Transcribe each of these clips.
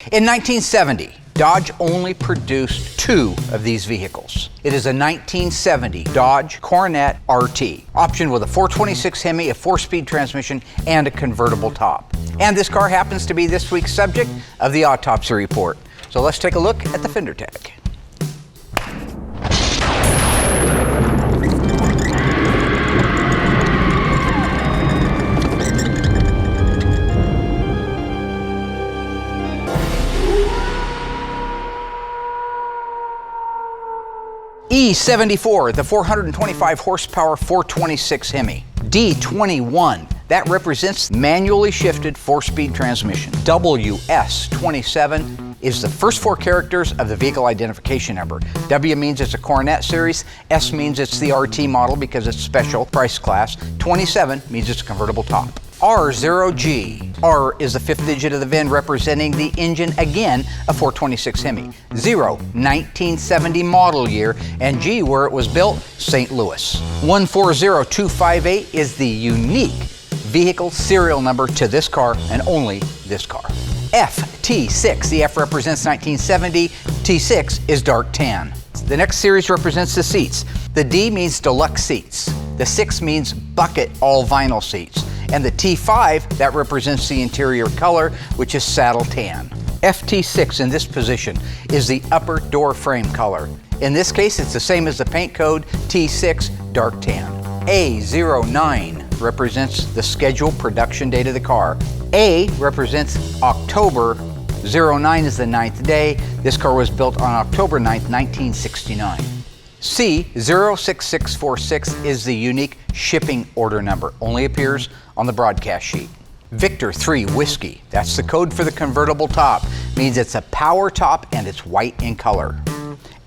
In 1970, Dodge only produced 2 of these vehicles. It is a 1970 Dodge Coronet RT, optioned with a 426 Hemi, a 4-speed transmission, and a convertible top. And this car happens to be this week's subject of the Autopsy report. So let's take a look at the fender tag. E74, the 425 horsepower 426 Hemi. D21, that represents manually shifted 4-speed transmission. WS27 is the first 4 characters of the vehicle identification number. W means it's a Coronet series, S means it's the RT model because it's special price class, 27 means it's a convertible top. R0G. R is the 5th digit of the VIN representing the engine, again, a 426 Hemi. 0, 1970 model year, and G, where it was built, St. Louis. 140258 is the unique vehicle serial number to this car and only this car. FT6, the F represents 1970, T6 is dark tan. The next series represents the seats. The D means deluxe seats. The 6 means bucket all vinyl seats. And the T5, that represents the interior color, which is saddle tan. FT6 in this position is the upper door frame color. In this case, it's the same as the paint code, T6 dark tan. A09 represents the scheduled production date of the car. A represents October, 09 is the 9th day. This car was built on October 9th, 1969. C06646 is the unique shipping order number, only appears on the broadcast sheet. Victor 3 Whiskey, that's the code for the convertible top, means it's a power top and it's white in color.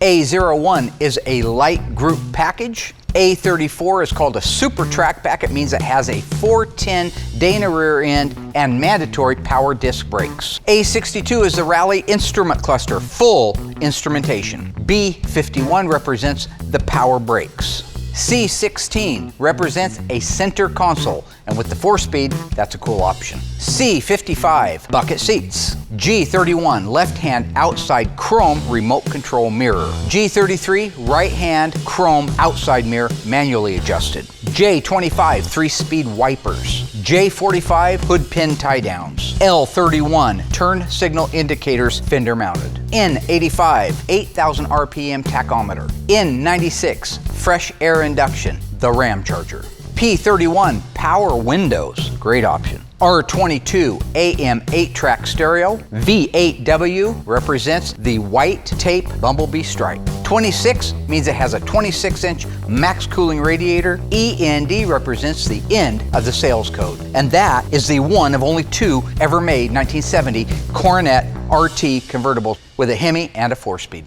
A01 is a light group package. A34 is called a super track pack. It means it has a 410 Dana rear end and mandatory power disc brakes. A62 is the Rally instrument cluster, full instrumentation. B51 represents the power brakes. C16 represents a center console, and with the 4-speed, that's a cool option. C55, bucket seats. G31, left-hand outside chrome remote control mirror. G33, right-hand chrome outside mirror, manually adjusted. J25, 3-speed wipers. J45, hood pin tie-downs. L31, turn signal indicators, fender mounted. N85, 8,000 RPM tachometer. N96, fresh air induction, the Ram charger. P31, power windows, great option. R22, AM 8-track stereo. V8W represents the white tape bumblebee stripe. 26 means it has a 26-inch max cooling radiator. END represents the end of the sales code. And that is the one of only 2 ever made 1970 Coronet RT convertibles with a Hemi and a 4-speed.